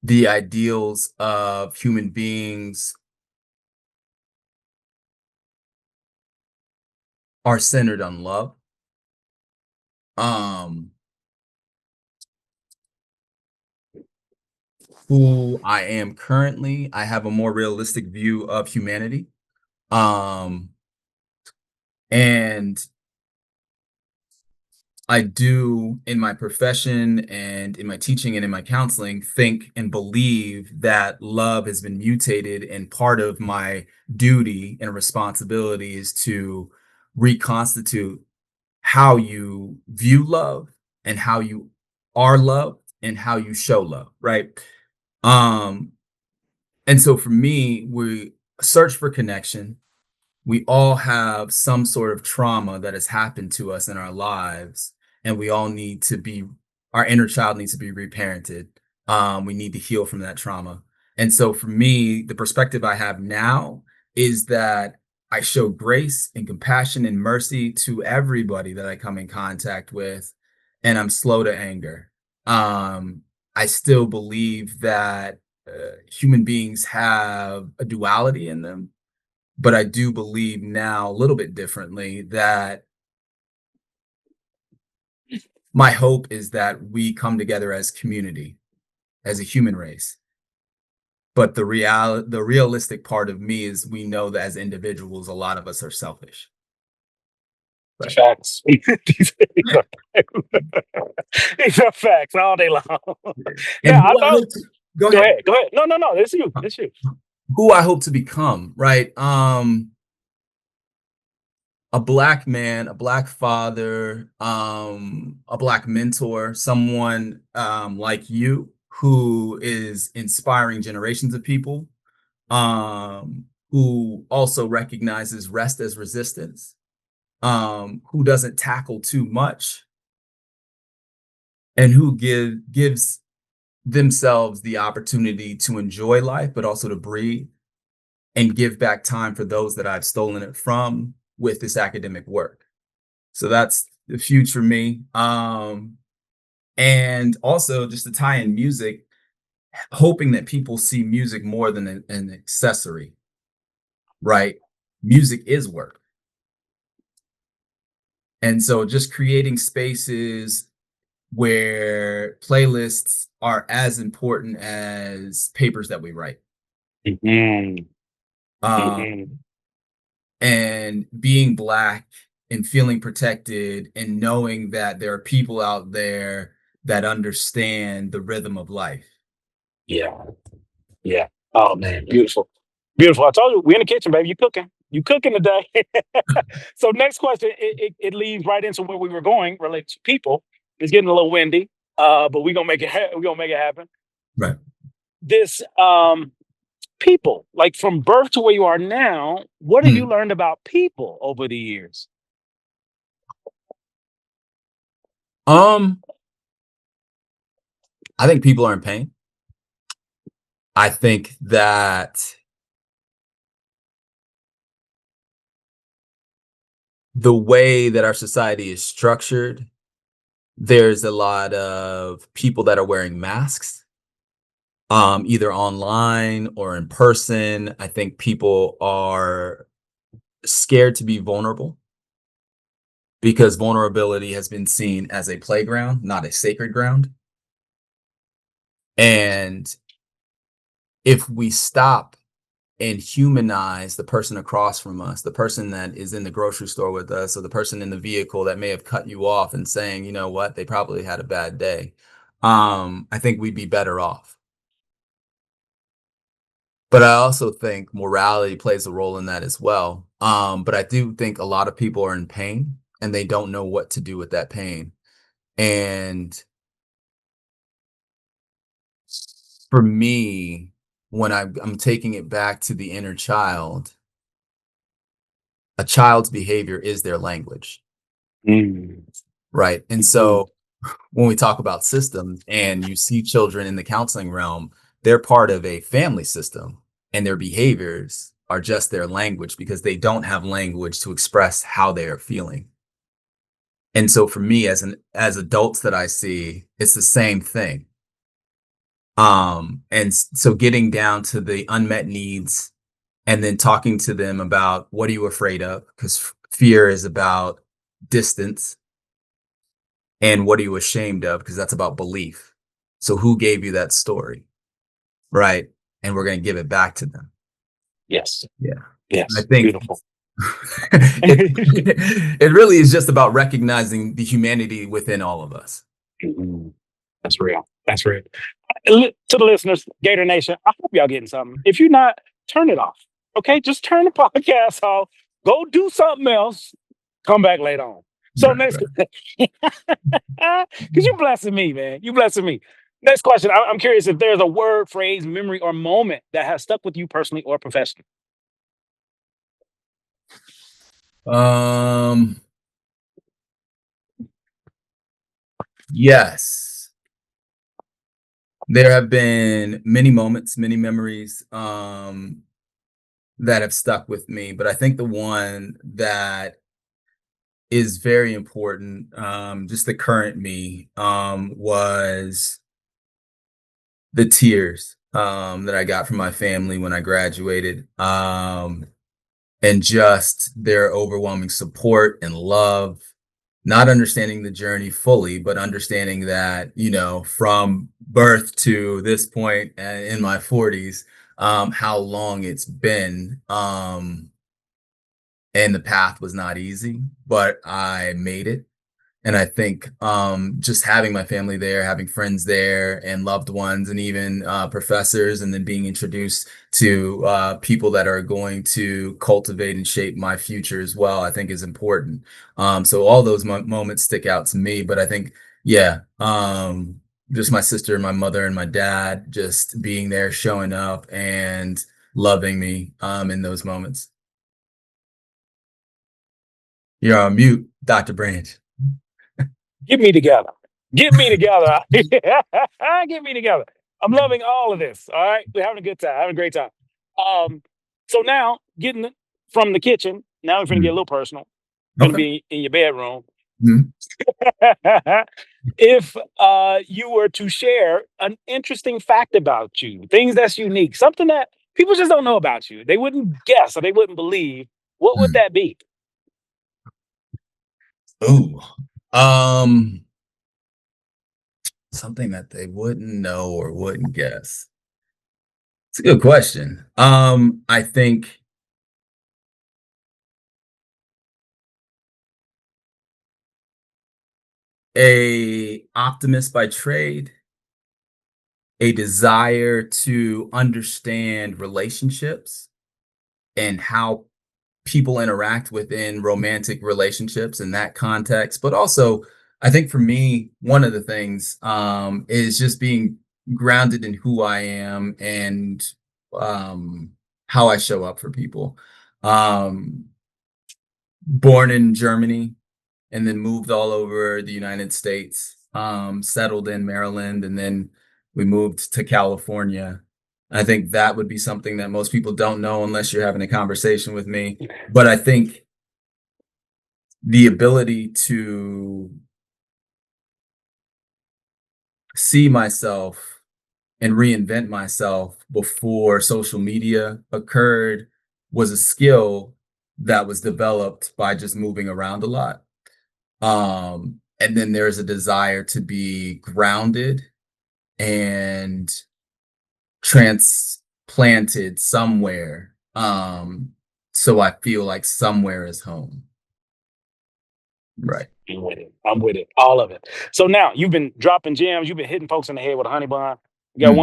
the ideals of human beings are centered on love. Um, who I am currently, I have a more realistic view of humanity. Um, and I do in my profession and in my teaching and in my counseling think and believe that love has been mutated, and part of my duty and responsibility is to reconstitute how you view love and how you are loved and how you show love, right? Um and so for me, we search for connection, We all have some sort of trauma that has happened to us in our lives, and we all need to be our inner child needs to be reparented. We need to heal from that trauma. And so for me, the perspective I have now is that I show grace and compassion and mercy to everybody that I come in contact with, and I'm slow to anger. I still believe that human beings have a duality in them, but I do believe now a little bit differently that my hope is that we come together as community, as a human race. But the realistic part of me is we know that as individuals, a lot of us are selfish. Right. Facts. These are facts all day long. And Now, I who I thought, hope to go go ahead. ahead, go ahead. No, no, no, it's you. It's you. Who I hope to become, right? A black man, a black father, a black mentor, someone like you who is inspiring generations of people, who also recognizes rest as resistance, who doesn't tackle too much, and who gives themselves the opportunity to enjoy life, but also to breathe and give back time for those that I've stolen it from with this academic work. So that's the future me. And also just to tie in music, hoping that people see music more than an accessory, right? Music is work. And so just creating spaces where playlists are as important as papers that we write. Mhm, Um, mhm. and being black and feeling protected and knowing that there are people out there that understand the rhythm of life. Yeah, yeah. Oh man, beautiful, beautiful. I told you we in the kitchen, baby. You cooking? You cooking today? So next question, it leads right into where we were going related to people. It's getting a little windy, but we gonna make it. We gonna make it happen. Right. This people, like from birth to where you are now, what have you Hmm. learned about people over the years? Um, I think people are in pain. I think that the way that our society is structured, there's a lot of people that are wearing masks, either online or in person. I think people are scared to be vulnerable because vulnerability has been seen as a playground, not a sacred ground. And if we stop and humanize the person across from us, the person that is in the grocery store with us, or the person in the vehicle that may have cut you off and saying, you know what, they probably had a bad day. I think we'd be better off. But I also think morality plays a role in that as well. But I do think a lot of people are in pain and they don't know what to do with that pain. And for me, when I'm taking it back to the inner child, a child's behavior is their language, Mm, right? And mhm. so when we talk about systems and you see children in the counseling realm, they're part of a family system and their behaviors are just their language because they don't have language to express how they are feeling. And so for me as adults that I see, it's the same thing. So getting down to the unmet needs and then talking to them about what are you afraid of? Because fear is about distance. And what are you ashamed of? Because that's about belief. So who gave you that story? Right. And we're going to give it back to them. Yes, Yeah. I yes, think beautiful. it, it really is just about recognizing the humanity within all of us. Mhm. That's real. That's real. To the listeners, Gator Nation, I hope y'all getting something. If you're not, turn it off. Okay, just turn the podcast off. Go do something else. Come back later on. So Right, next, right. because you're blessing me, man. You blessing me. Next question. I'm curious if there's a word, phrase, memory, or moment that has stuck with you personally or professionally. Um, yes. There have been many moments, many memories, that have stuck with me, but I think the one that is very important, just the current me, was the tears, that I got from my family when I graduated, and just their overwhelming support and love, not understanding the journey fully, but understanding that, from birth to this point in my 40s, how long it's been. And the path was not easy, but I made it. And I think just having my family there, having friends there, and loved ones, and even professors, and then being introduced to people that are going to cultivate and shape my future as well, I think is important. So all those moments stick out to me. But I think, yeah, just my sister, and my mother, and my dad, just being there, showing up, and loving me in those moments. You're on mute, Dr. Branch. Get me together. Get me together. Get me together. I'm loving all of this. All right. We're having a good time, having a great time. Um, so now getting from the kitchen, now we're gonna get a Mm. little personal. Gonna Okay. be in your bedroom. Mhm. If you were to share an interesting fact about you, things that's unique, something that people just don't know about you, they wouldn't guess or they wouldn't believe, what would Mm. that be? Ooh. Um, Something that they wouldn't know or wouldn't guess. It's a good question. I think a optimist by trade, a desire to understand relationships and how people interact within romantic relationships in that context. But also, I think for me, one of the things is just being grounded in who I am, and um, how I show up for people. Um, Born in Germany, and then moved all over the United States, settled in Maryland, and then we moved to California. I think that would be something that most people don't know unless you're having a conversation with me. But I think the ability to see myself and reinvent myself before social media occurred was a skill that was developed by just moving around a lot. And then there's a desire to be grounded and transplanted somewhere. So I feel like somewhere is home. Right. I'm with it. I'm with it. All of it. So now you've been dropping gems. You've been hitting folks in the head with a honey bun. You got Mm,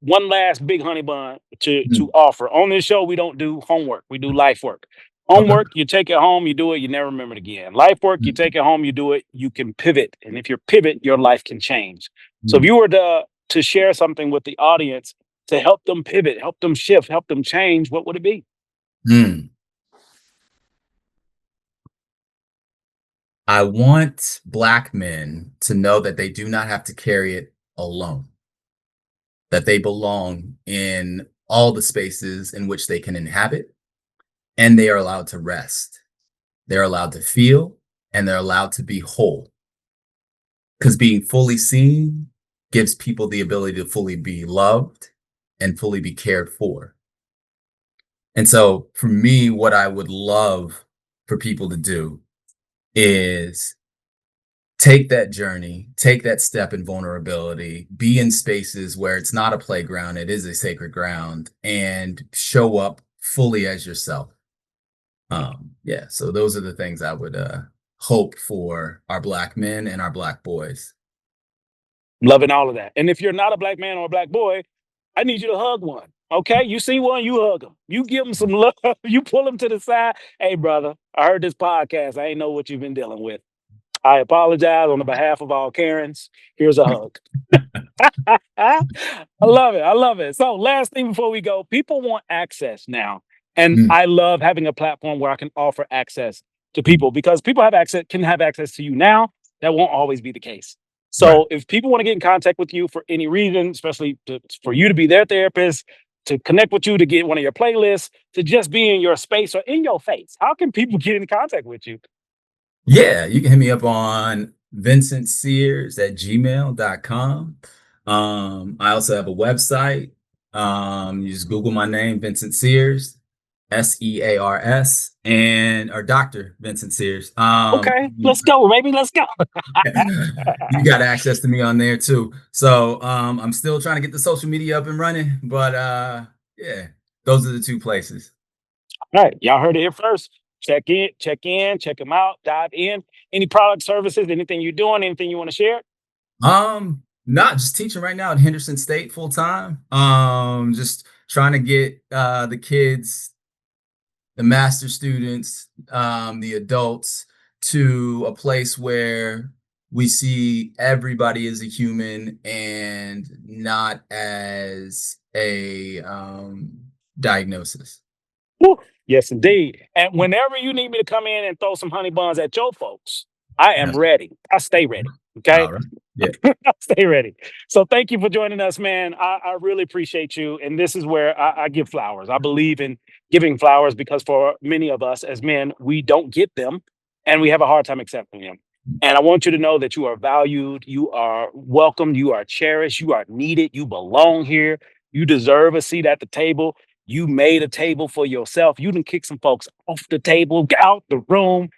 one last big honey bun to mm, offer. On this show, we don't do homework. We do life work. okay. Homework, you take it home, you do it, you never remember it again. Life work, you Mm, take it home, you do it, you can pivot, and if you pivot, your life can change. So if mm, you were to share something with the audience to help them pivot, help them shift, help them change, what would it be? mm. I want Black men to know that they do not have to carry it alone, that they belong in all the spaces in which they can inhabit, and they are allowed to rest. They're allowed to feel, and they're allowed to be whole. Because being fully seen gives people the ability to fully be loved and fully be cared for. And so for me, what I would love for people to do is take that journey, take that step in vulnerability, be in spaces where it's not a playground, it is a sacred ground, and show up fully as yourself. Yeah, so those are the things I would hope for our Black men and our Black boys. Loving all of that. And if you're not a black man or a black boy, I need you to hug one. Okay, you see one, you hug them. You give them some love. You pull them to the side. Hey, brother, I heard this podcast. I ain't know what you've been dealing with. I apologize on the behalf of all Karens. Here's a hug. I love it. I love it. So, last thing before we go, people want access now. And Mm, I love having a platform where I can offer access. to Mhm. people, because people can have access to you now. That won't always be the case. Right. So if people want to get in contact with you for any reason, especially for you to be their therapist, to connect with you, to get one of your playlists, to just be in your space or in your face, how can people get in contact with you? Yeah, you can hit me up on Vincent Sears at gmail.com. I also have a website. You just Google my name, Vincent Sears, Sears, and or Dr. Vincent Sears. Okay, let's go, baby. Let's go. You got access to me on there too. So I'm still trying to get the social media up and running, but yeah, those are the two places. All right, y'all heard it here first. Check them out, dive in. Any product, services, anything you're doing, anything you want to share? Not just teaching right now at Henderson State full time. Just trying to get the kids, the master students, the adults to a place where we see everybody as a human and not as a diagnosis. Woo. Yes, indeed. And whenever you need me to come in and throw some honey buns at your folks, I am Yes. ready. I stay ready. Okay. All right. Yeah. Stay ready. So thank you for joining us, man. I really appreciate you. And this is where I give flowers. I believe in giving flowers because for many of us as men, we don't get them and we have a hard time accepting them. And I want you to know that you are valued, you are welcomed, you are cherished, you are needed, you belong here, you deserve a seat at the table. You made a table for yourself. You didn't kick some folks off the table, get out the room.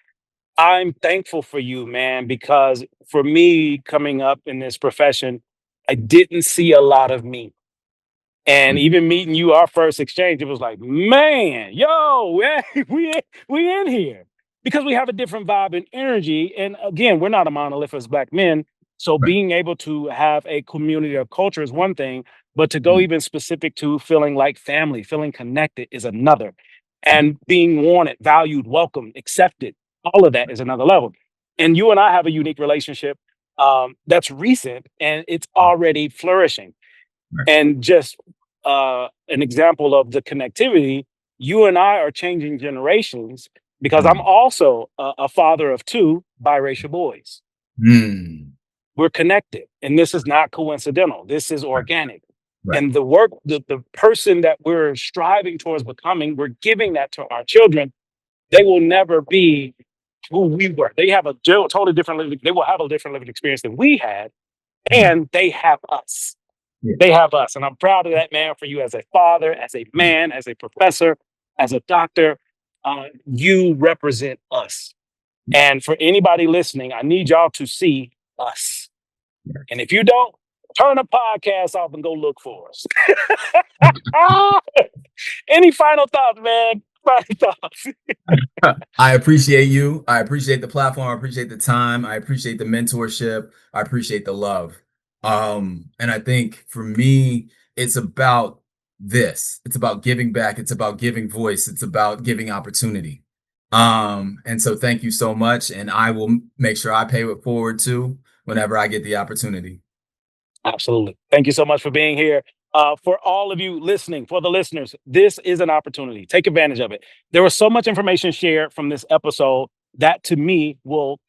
I'm thankful for you, man, because for me coming up in this profession, I didn't see a lot of me. And Mm. even meeting you, our first exchange, it was like, man, yo, we in here because we have a different vibe and energy. And again, we're not a monolith as black men, so Right. being able to have a community of culture is one thing, but to go Mm. even specific to feeling like family, feeling connected is another, and being wanted, valued, welcomed, accepted, all of that is another level. And you and I have a unique relationship that's recent and it's already flourishing. Right. And just an example of the connectivity, you and I are changing generations because I'm Mm. also a father of two biracial boys. Mm. We're connected, and this is not coincidental. This is Right. organic. Right. And the work, the person that we're striving towards becoming, we're giving that to our children. They will never be who we were. They have a totally different living, they will have a different living experience than we had, Right. and they have us. Yeah. They have us. And I'm proud of that, man, for you as a father, as a Mm. man, as a professor, as a doctor. You represent us. And for anybody listening, I need y'all to see us. And if you don't, turn the podcast off and go look for us. Any final thoughts, man? Final thoughts. I appreciate you. I appreciate the platform. I appreciate the time. I appreciate the mentorship. I appreciate the love. And I think for me, it's about this. It's about giving back. It's about giving voice. It's about giving opportunity. And so thank you so much. And I will make sure I pay it forward too whenever I get the opportunity. Absolutely. Thank you so much for being here. For all of you listening, for the listeners, this is an opportunity. Take advantage of it. There was so much information shared from this episode that to me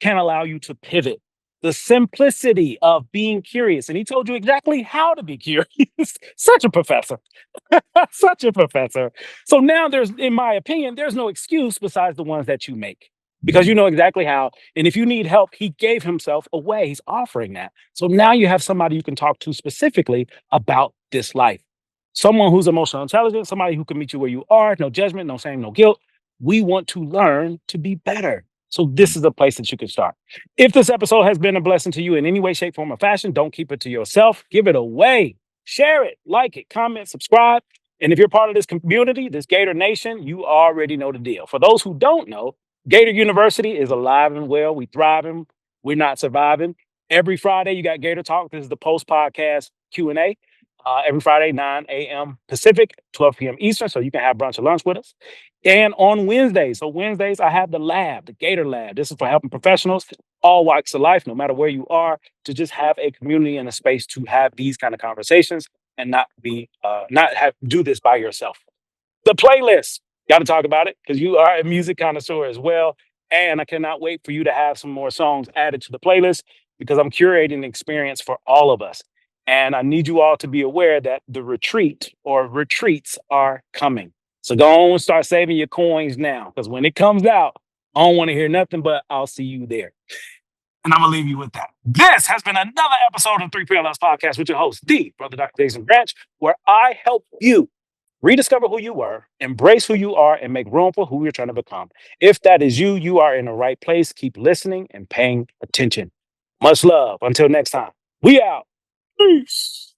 can allow you to pivot. The simplicity of being curious. And he told you exactly how to be curious. Such a professor. Such a professor. So now in my opinion, there's no excuse besides the ones that you make because you Mm. know exactly how. And if you need help, he gave himself away. He's offering that. So now you have somebody you can talk to specifically about this life. Someone who's emotional intelligent, somebody who can meet you where you are, no judgment, no shame, no guilt. We want to learn to be better. So this is a place that you can start. If this episode has been a blessing to you in any way, shape, form, or fashion, don't keep it to yourself. Give it away. Share it, like it, comment, subscribe. And if you're part of this community, this Gator Nation, you already know the deal. For those who don't know, Gator University is alive and well. We thriving. We're not surviving. Every Friday, you got Gator Talk. This is the post podcast Q&A. Every Friday, 9 a.m. Pacific, 12 p.m. Eastern. So you can have brunch or lunch with us. And on Wednesdays, so Wednesdays, I have the lab, the Gator Lab. This is for helping professionals, all walks of life, no matter where you are, to just have a community and a space to have these kind of conversations and not have do this by yourself. The playlist, got to talk about it because you are a music connoisseur as well. And I cannot wait for you to have some more songs added to the playlist because I'm curating an experience for all of us. And I need you all to be aware that the retreat or retreats are coming. So go on and start saving your coins now because when it comes out, I don't want to hear nothing but I'll see you there. And I'm gonna leave you with that. This has been another episode of Three Parallels Podcast with your host, D, Brother Dr. Jason Branch, where I help you rediscover who you were, embrace who you are, and make room for who you're trying to become. If that is you, you are in the right place. Keep listening and paying attention. Much love. Until next time, we out. Peace.